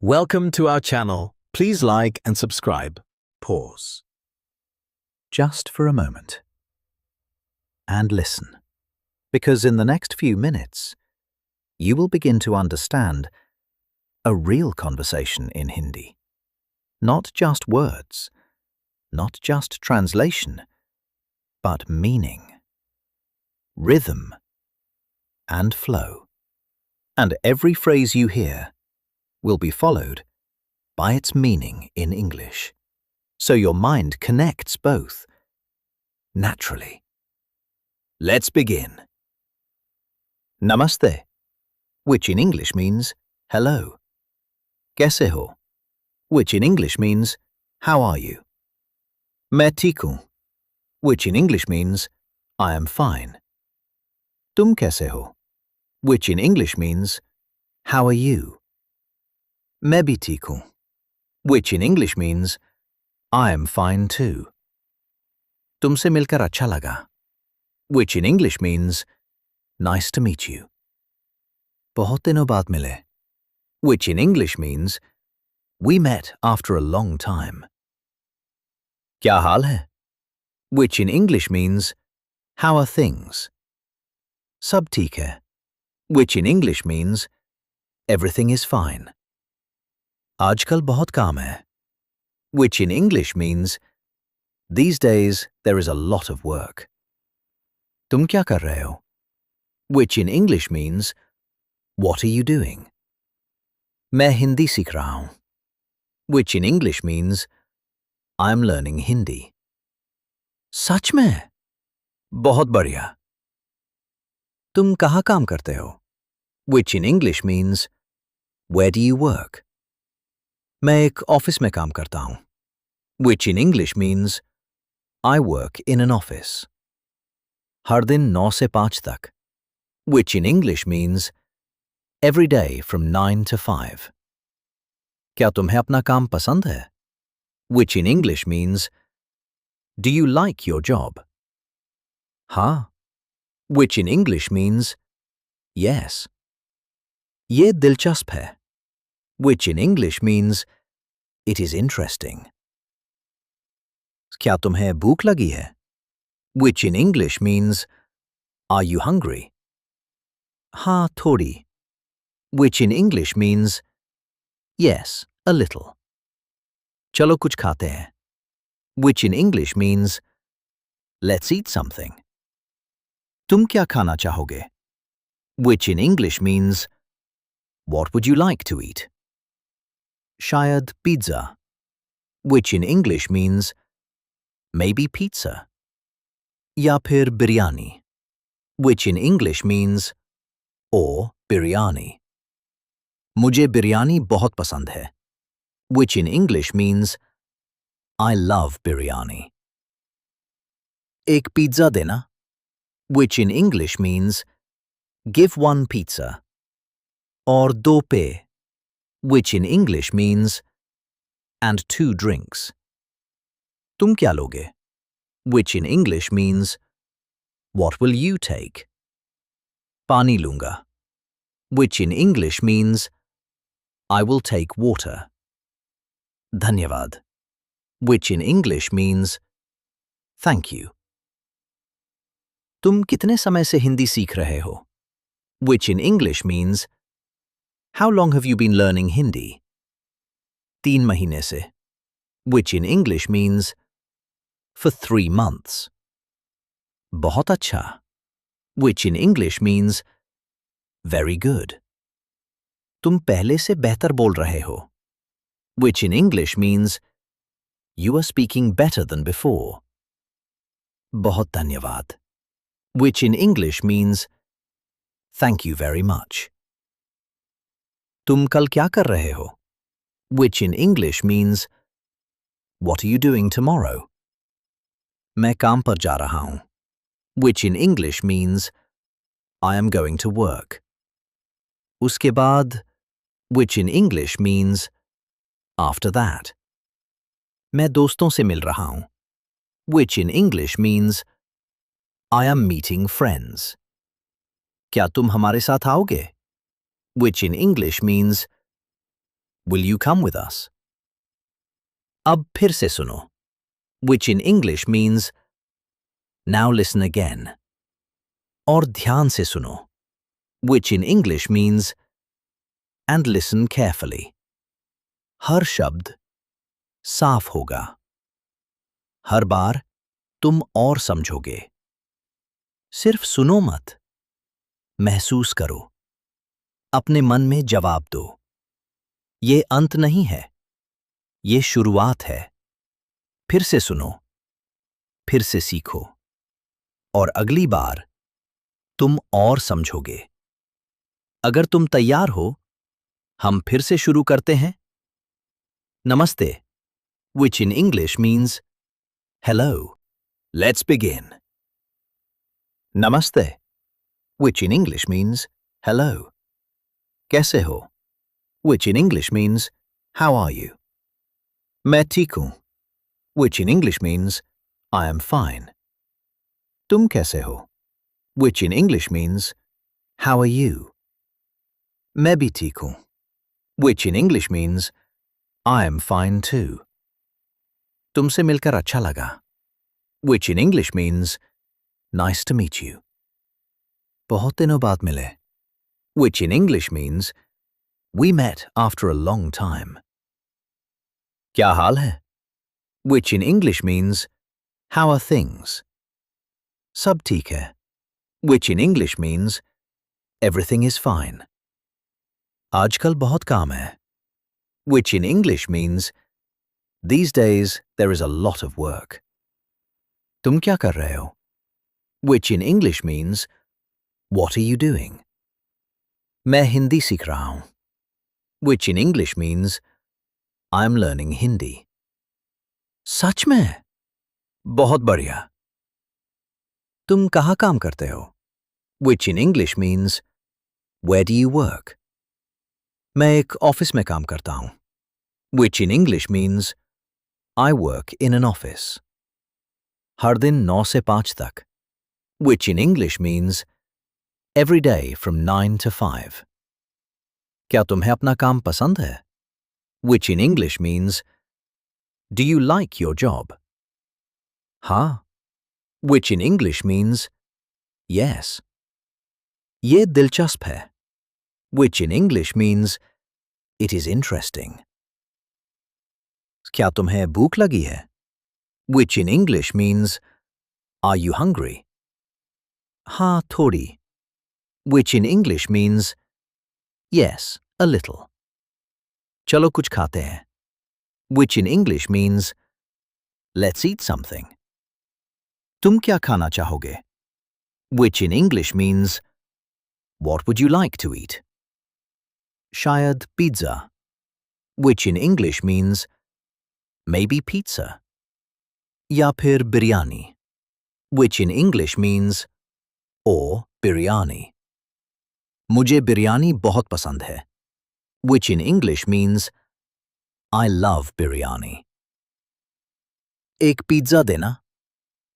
Welcome to our channel. Please like and subscribe. Pause. Just for a moment. And listen, because in the next few minutes, you will begin to understand a real conversation in Hindi. Not just words, not just translation, but meaning, rhythm, and flow. And every phrase you hear will be followed by its meaning in English. So your mind connects both naturally. Let's begin. Namaste, which in English means hello. Kaise ho, which in English means how are you? Main theek hu, which in English means I am fine. Tum kaise ho, which in English means how are you? Main bhi theek hu, which in English means I am fine too. Tumse milkar acha laga, which in English means nice to meet you. Bahut dinon baad mile, which in English means we met after a long time. Kya haal hai, which in English means how are things? Sab theek hai, which in English means everything is fine. Aajkal bahut kaam hai, which in English means these days there is a lot of work. Tum kya kar rahe ho, which in English means what are you doing? Main Hindi seekh raha hu, which in English means I am learning Hindi. Sach mein? Bahut badhiya. Tum kahan kaam karte ho, which in English means where do you work? Main ek office mein kaam karta hu, which in English means I work in an office. Har din 9 se 5 tak, which in English means every day from 9 to 5. Kya tumhe apna kaam pasand hai? Which in English means do you like your job? Ha, which in English means yes. Ye dilchasp hai, which in English means it is interesting. Kya tumhe bhook lagi hai? Which in English means are you hungry? Ha thodi, which in English means yes, a little. Chalo kuch khate hain, which in English means let's eat something. Tum kya khana chahoge? Which in English means what would you like to eat? Shayad pizza, which in English means maybe pizza. Ya phir biryani, which in English means or biryani. Mujhe biryani bahut pasand hai, which in English means I love biryani. Ek pizza dena, which in English means give one pizza. Aur do pe, which in English means and 2 drinks. Tum kya loge, which in English means what will you take? Pani lunga, which in English means I will take water. Dhanyavad, which in English means thank you. Tum kitne samay se Hindi seekh rahe ho? Which in English means how long have you been learning Hindi? 3 mahine se, which in English means for 3 months. Bahut acha, which in English means very good. Tum pehle se behtar bol rahe ho, which in English means you are speaking better than before. Bahut dhanyavad, which in English means thank you very much. Tum kal kya kar rahe ho, which in English means what are you doing tomorrow? Main kaam par ja raha hu, which in English means I am going to work. Uske baad, which in English means after that. Main doston se mil raha hu, which in English means I am meeting friends. Kya tum hamare saath aoge? Which in English means Will you come with us? अब फिर से सुनो, which in English means now listen again. और ध्यान से सुनो, which in English means and listen carefully. हर शब्द साफ होगा. हर बार तुम और समझोगे. सिर्फ सुनो मत, महसूस करो. अपने मन में जवाब दो. ये अंत नहीं है, ये शुरुआत है. फिर से सुनो, फिर से सीखो. और अगली बार तुम और समझोगे. अगर तुम तैयार हो, हम फिर से शुरू करते हैं. नमस्ते, which in English means hello. Let's begin. Namaste, which in English means hello. कैसे हो? Which in English means how are you? मैं ठीक हूं, which in English means I am fine. तुम कैसे हो? Which in English means how are you? मैं भी ठीक हूं, which in English means I am fine too. तुमसे मिलकर अच्छा लगा, which in English means nice to meet you. बहुत दिनों बाद मिले, which in English means we met after a long time. क्या हाल है? Which in English means how are things? सब ठीक है, which in English means everything is fine. आजकल बहुत काम है, which in English means these days there is a lot of work. तुम क्या कर रहे हो? Which in English means what are you doing? मैं हिंदी सीख रहा हूं, which in English means I am learning Hindi. सच में? बहुत बढ़िया. तुम कहाँ काम करते हो? Which in English means where do you work? मैं एक ऑफिस में काम करता हूं, which in English means I work in an office. हर दिन 9 से 5 तक, which in English means every day from 9 to 5. क्या तुम्हें अपना काम पसंद है? Which in English means do you like your job? हाँ, which in English means yes. ये दिलचस्प है, which in English means it is interesting. क्या तुम्हें भूख लगी है? Which in English means are you hungry? हाँ, थोड़ी. Which in English means yes, a little. चलो कुछ खाते हैं, which in English means let's eat something. तुम क्या खाना चाहोगे? Which in English means what would you like to eat? शायद pizza, which in English means maybe pizza. या फिर biryani, which in English means or biryani. मुझे बिरयानी बहुत पसंद है, which in English means I love biryani. एक पिज़्ज़ा देना,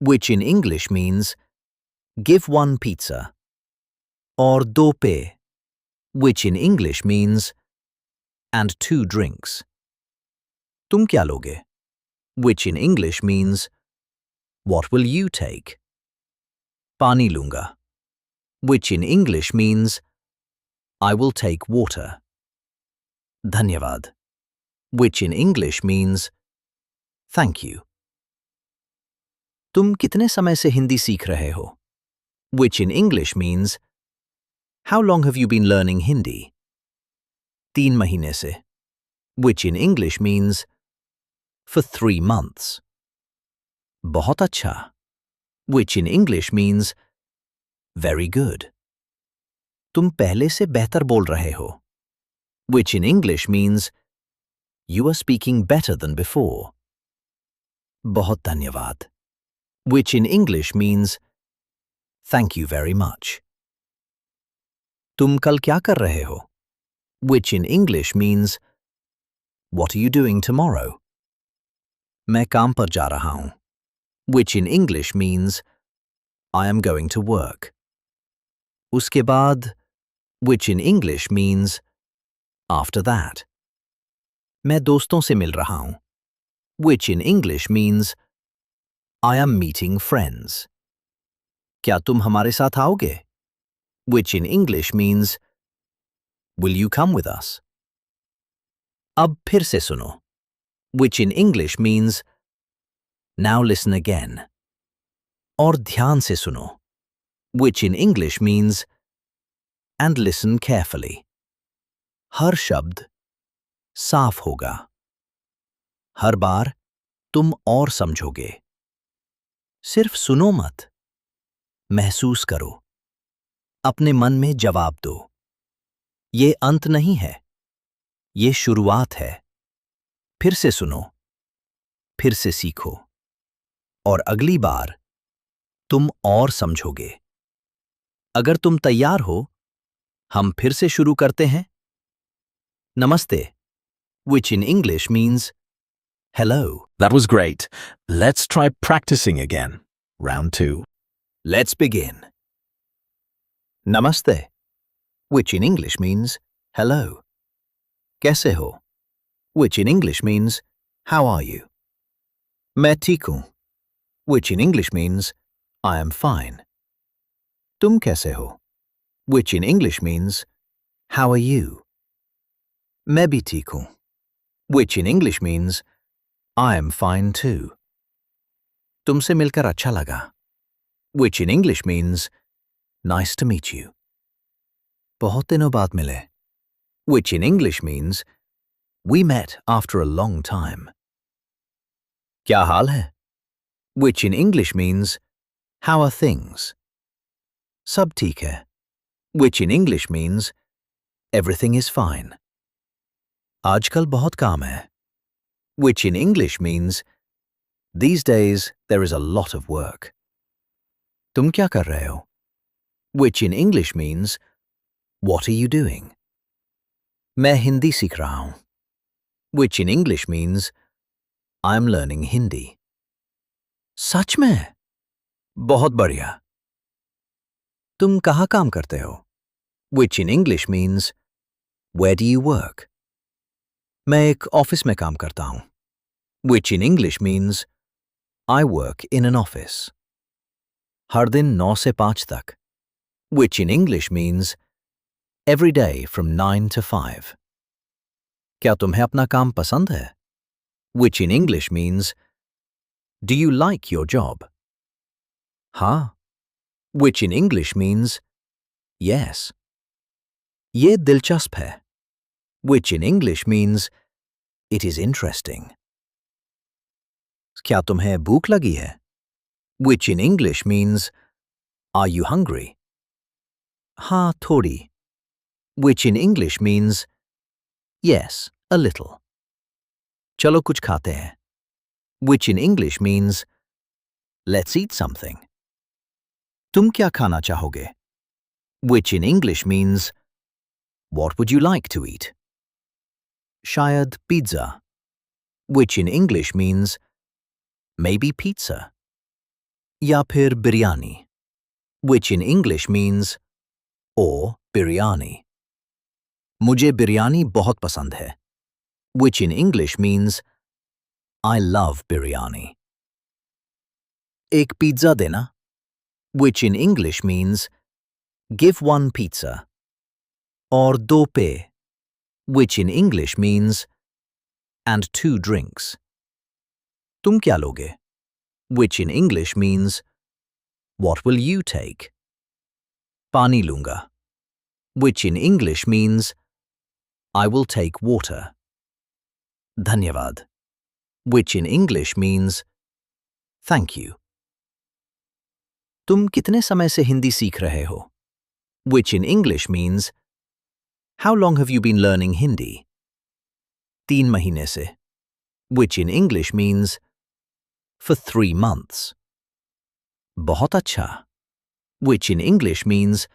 which in English means give one pizza. और 2 पेय, which in English means and 2 drinks. तुम क्या लोगे? Which in English means what will you take? पानी लूंगा, which in English means I will take water. धन्यवाद, which in English means thank you. तुम कितने समय से हिंदी सीख रहे हो? Which in English means how long have you been learning Hindi? 3 महीने से, which in English means for 3 months. बहुत अच्छा, which in English means very good. तुम पहले से बेहतर बोल रहे हो, which in English means you are speaking better than before. बहुत धन्यवाद, which in English means thank you very much. तुम कल क्या कर रहे हो? Which in English means what are you doing tomorrow? मैं काम पर जा रहा हूं, which in English means I am going to work. उसके बाद, which in English means after that. मैं दोस्तों से मिल रहा हूं, which in English means I am meeting friends. क्या तुम हमारे साथ आओगे? Which in English means will you come with us? अब फिर से सुनो, which in English means now listen again. और ध्यान से सुनो, which in English means and listen carefully. हर शब्द साफ होगा. हर बार तुम और समझोगे. सिर्फ सुनो मत, महसूस करो. अपने मन में जवाब दो. ये अंत नहीं है, ये शुरुआत है. फिर से सुनो, फिर से सीखो. और अगली बार तुम और समझोगे. अगर तुम तैयार हो, हम फिर से शुरू करते हैं. नमस्ते, which in English means hello. That was great. Let's try practicing again. Round 2. Let's begin. Namaste, which in English means hello. कैसे हो? Which in English means how are you? मैं ठीक हूं, which in English means I am fine. तुम कैसे हो? Which in English means how are you? मैं भी ठीक हूं, which in English means I am fine too. तुमसे मिलकर अच्छा लगा, which in English means nice to meet you. बहुत दिनों बाद मिले, which in English means we met after a long time. क्या हाल है? Which in English means how are things? सब ठीक है, which in English means everything is fine. आजकल बहुत काम है, which in English means these days there is a lot of work. तुम क्या कर रहे हो? Which in English means what are you doing? मैं हिंदी सीख रहा हूं, which in English means I am learning Hindi. सच में? बहुत बढ़िया. तुम कहाँ काम करते हो? Which in English means where do you work? मैं एक ऑफिस में काम करता हूं, which in English means I work in an office. हर दिन 9 से 5 तक, which in English means every day from 9 to 5. क्या तुम्हें अपना काम पसंद है? Which in English means do you like your job? हाँ, which in English means yes. ये दिलचस्प है, which in English means it is interesting. क्या तुम्हें भूख लगी है? Which in English means are you hungry? हाँ, थोड़ी. Which in English means yes, a little. चलो कुछ खाते हैं. Which in English means let's eat something. तुम क्या खाना चाहोगे? Which in English means what would you like to eat? शायद pizza, which in English means maybe pizza. या फिर biryani, which in English means or biryani. मुझे बिरयानी बहुत पसंद है, which in English means I love biryani. एक पिज़्ज़ा देना, which in English means give one pizza. और 2 पेय, which in English means and 2 drinks. तुम क्या लोगे? Which in English means what will you take? पानी लूंगा, which in English means I will take water. धन्यवाद, which in English means thank you. तुम कितने समय से हिंदी सीख रहे हो? Which in English means how long have you been learning Hindi? 3 महीने से, which in English means for 3 months. बहुत अच्छा, which in English means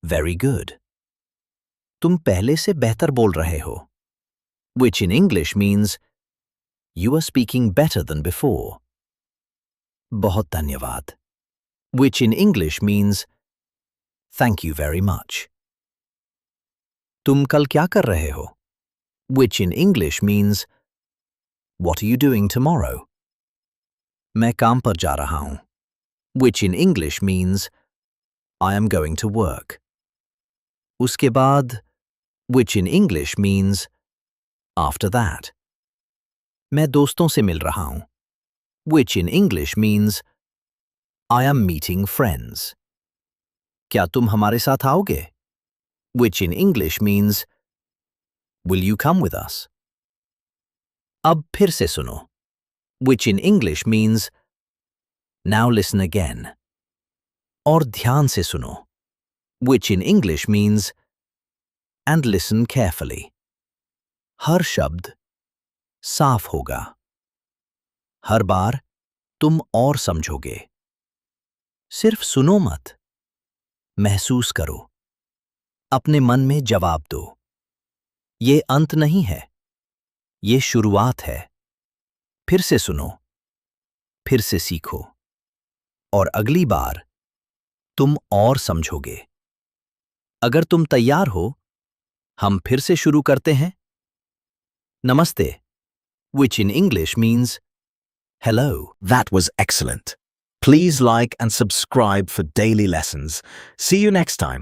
very good. तुम पहले से बेहतर बोल रहे हो, which in English means you are speaking better than before. बहुत धन्यवाद, which in English means thank you very much. तुम कल क्या कर रहे हो? which in English means, what are you doing tomorrow? मैं काम पर जा रहा हूं, which in English means, I am going to work. उसके बाद, which in English means, after that. मैं दोस्तों से मिल रहा हूं, which in English means, I am meeting friends. क्या तुम हमारे साथ आओगे? Which in English means, will you come with us? अब फिर से सुनो, which in English means, now listen again. और ध्यान से सुनो, which in English means, and listen carefully. हर शब्द साफ होगा. हर बार तुम और समझोगे. सिर्फ सुनो मत, महसूस करो. अपने मन में जवाब दो. ये अंत नहीं है, ये शुरुआत है. फिर से सुनो, फिर से सीखो. और अगली बार तुम और समझोगे. अगर तुम तैयार हो, हम फिर से शुरू करते हैं. नमस्ते, which in English means hello. That was excellent. Please like and subscribe for daily lessons. See you next time.